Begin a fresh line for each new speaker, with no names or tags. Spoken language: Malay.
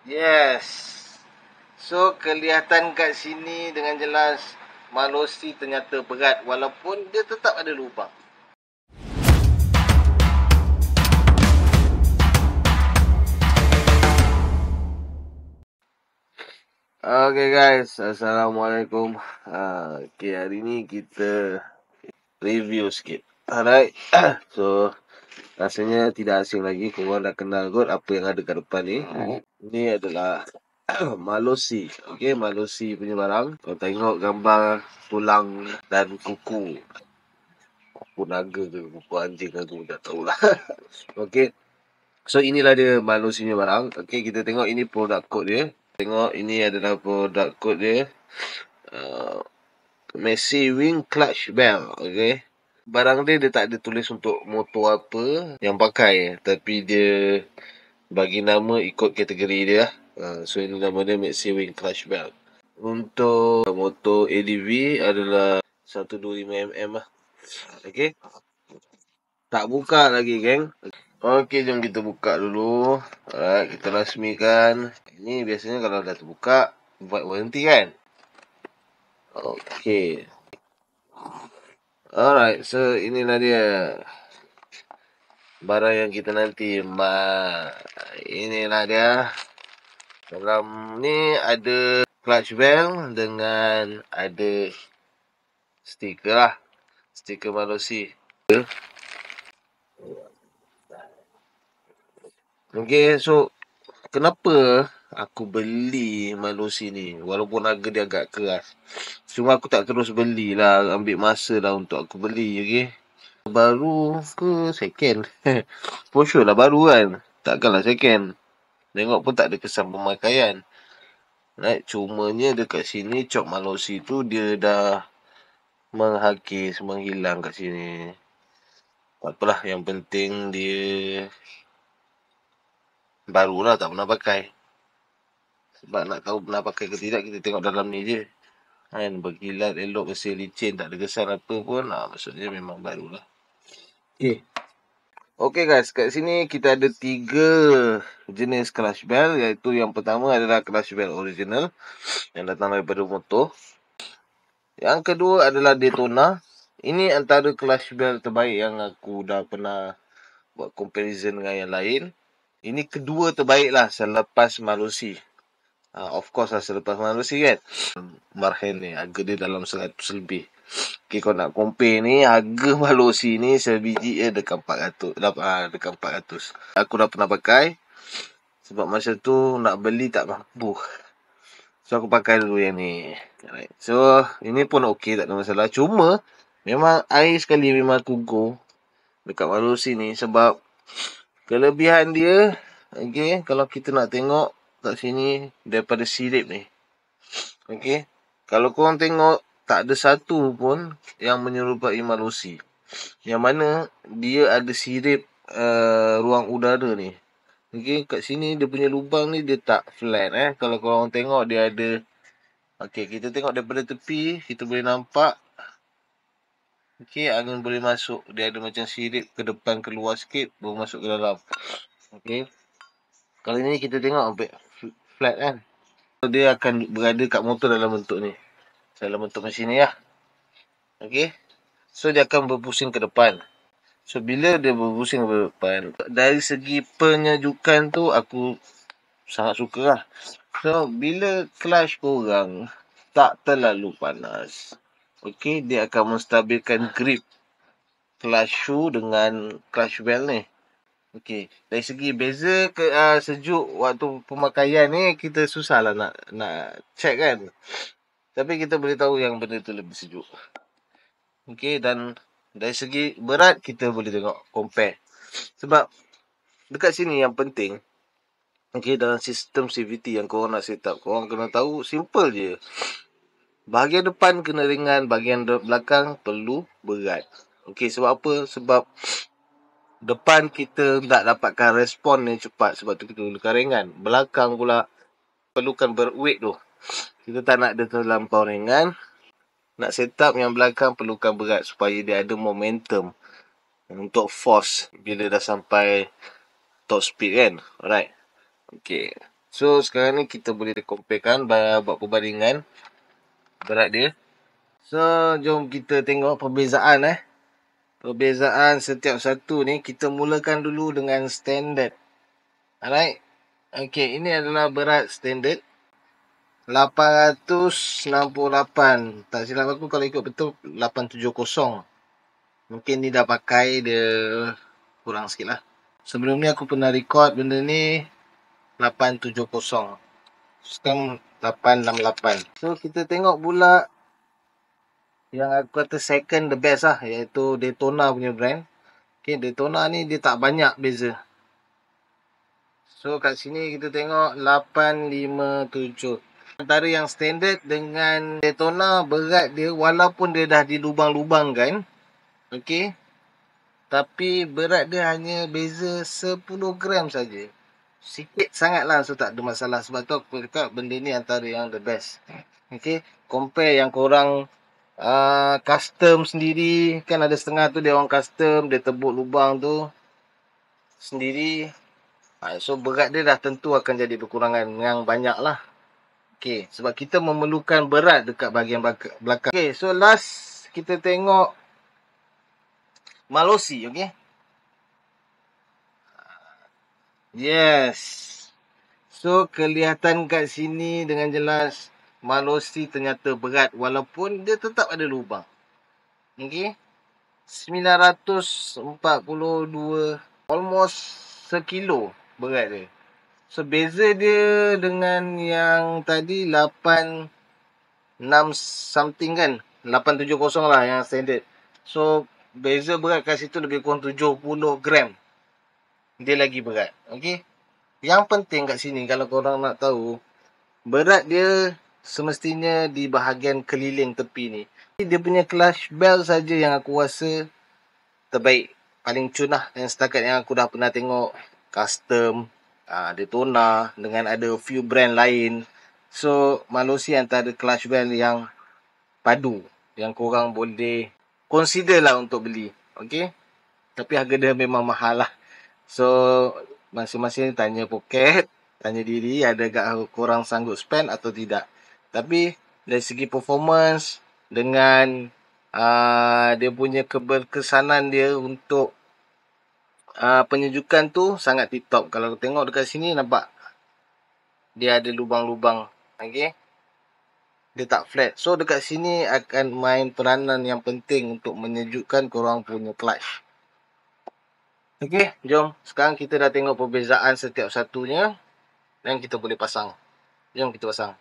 Yes. So, kelihatan kat sini dengan jelas Malossi ternyata berat walaupun dia tetap ada lubang. Okay guys, Assalamualaikum. Okay, hari ni kita review sikit. Alright. So, rasanya tidak asing lagi. Korang dah kenal kot apa yang ada kat depan ni. Ini adalah Malossi. Okay, Malossi punya barang. Kau tengok gambar tulang dan kuku. Kuku naga ke kuku anjing aku tak tahulah. Okay. So, inilah dia Malossi punya barang. Okay, kita tengok ini produk code dia. Tengok ini adalah produk code dia. Messi Wing Clutch Bell. Okay. Barang dia tak ada tulis untuk motor apa yang pakai. Tapi dia bagi nama ikut kategori dia. So ini nama dia Messi Wing Clutch Bell. Untuk motor ADV adalah 125mm lah. Okay. Tak buka lagi geng. Okay, jom kita buka dulu. Alright, kita rasmikan. Ini biasanya kalau dah terbuka buat warranty kan. Okay. Alright, so inilah dia barang yang kita nanti. Inilah dia. Dalam ni ada clutch bell dengan ada stiker lah. Stiker Malossi. Okay, so kenapa aku beli Malossi ni walaupun harga dia agak keras. Cuma aku tak terus belilah, ambil masa lah untuk aku beli, okay. Baru ke second? For sure lah baru kan. Takkanlah second. Tengok pun tak ada kesan pemakaian. Right? Cumanya dekat sini cok Malossi tu dia dah menghakis, menghilang kat sini. Tak apalah, yang penting dia barulah, tak pernah pakai. Sebab nak tahu pernah pakai ke tidak, kita tengok dalam ni je. Kan, berkilat elok, bersih licin, tak ada kesan apa pun. Maksudnya memang barulah. Okay guys, kat sini kita ada 3 jenis clutch bell. Iaitu yang pertama adalah clutch bell original yang datang daripada motor. Yang kedua adalah Daytona. Ini antara clutch bell terbaik yang aku dah pernah buat comparison dengan yang lain. Ini kedua terbaik lah selepas Malossi. Of course lah selepas Malossi kan. Marhen ni harga dia dalam 100 lebih. Okay, kau nak compare ni, harga Malossi ni sebiji dekat 400. Dekat 400. Aku dah pernah pakai. Sebab masa tu nak beli tak mampu. So aku pakai dulu yang ni. Alright. So ini pun okey, tak ada masalah. Cuma memang air sekali memang aku go dekat Malossi ni sebab kelebihan dia, okey, kalau kita nak tengok kat sini daripada sirip ni. Okey. Kalau korang tengok tak ada satu pun yang menyerupai Malossi. Yang mana dia ada sirip ruang udara ni. Okey, kat sini dia punya lubang ni dia tak flat Kalau korang tengok dia ada. Okey, kita tengok daripada tepi, kita boleh nampak. Okey, angin boleh masuk. Dia ada macam sirip ke depan keluar sikit baru masuk ke dalam. Okey. Kalau ni kita tengok sampai flat kan. So, dia akan berada kat motor dalam bentuk ni. Dalam bentuk macam ni lah. Okey. So dia akan berpusing ke depan. So bila dia berpusing ke depan, dari segi penyejukan tu aku sangat suka lah. So bila clutch korang tak terlalu panas, okey, dia akan menstabilkan grip clutch shoe dengan clutch bell ni. Okey, dari segi beza ke sejuk waktu pemakaian ni kita susah lah nak check kan. Tapi kita boleh tahu yang benda tu lebih sejuk. Okey, dan dari segi berat kita boleh tengok compare. Sebab dekat sini yang penting, okey, dalam sistem CVT yang korang nak set up, korang kena tahu simple je. Bahagian depan kena ringan, bahagian belakang perlu berat. Okey, sebab apa? Sebab depan kita tak dapatkan respon yang cepat, sebab tu kita perlukan ringan. Belakang pula perlukan berweight tu. Kita tak nak dia terlampau ringan. Nak set up yang belakang perlukan berat supaya dia ada momentum untuk force bila dah sampai top speed kan. Alright. Okay. So sekarang ni kita boleh comparekan, buat perbandingan berat dia. So jom kita tengok perbezaan Perbezaan setiap satu ni. Kita mulakan dulu dengan standard. Alright. Okay, ini adalah berat standard 868. Tak silap aku kalau ikut betul 870. Mungkin ni dah pakai, dia kurang sikit lah. Sebelum ni aku pernah record benda ni 870. Sekarang 868. So kita tengok pula yang aku kata second the best lah, iaitu Daytona punya brand. Okay, Daytona ni dia tak banyak beza. So kat sini kita tengok 857. Antara yang standard dengan Daytona, berat dia walaupun dia dah dilubang-lubangkan, okay, tapi berat dia hanya beza 10 gram saja. Sikit sangat lah, so tak ada masalah. Sebab tu aku cakap benda ni antara yang the best. Okay, compare yang korang custom sendiri, kan ada setengah tu dia orang custom, dia tebuk lubang tu sendiri. So berat dia dah tentu akan jadi berkurangan yang banyak lah. Okay, sebab kita memerlukan berat dekat bahagian belakang. Okay, so last kita tengok Malossi, okay. Yes. So kelihatan kat sini dengan jelas Malossi ternyata berat walaupun dia tetap ada lubang. Okay. 942, almost sekilo berat dia. So beza dia dengan yang tadi 86 something kan, 870 lah yang standard. So beza berat kat situ lebih kurang 70 gram. Dia lagi berat. Okay. Yang penting kat sini kalau korang nak tahu, berat dia semestinya di bahagian keliling tepi ni. Dia punya clutch belt saja yang aku rasa terbaik, paling cun lah. Yang setakat yang aku dah pernah tengok custom, Daytona dengan ada few brand lain. So Malossi antara clutch belt yang padu, yang korang boleh consider lah untuk beli. Okay. Tapi harga dia memang mahal lah. So masing-masing tanya poket, tanya diri, adakah korang sanggup spend atau tidak. Tapi dari segi performance dengan dia punya keberkesanan dia untuk penyejukan tu sangat tip top. Kalau tengok dekat sini nampak dia ada lubang-lubang. Okay. Dia tak flat. So dekat sini akan main peranan yang penting untuk menyejukkan korang punya clutch. Okay, jom. Sekarang kita dah tengok perbezaan setiap satunya dan kita boleh pasang. Jom kita pasang.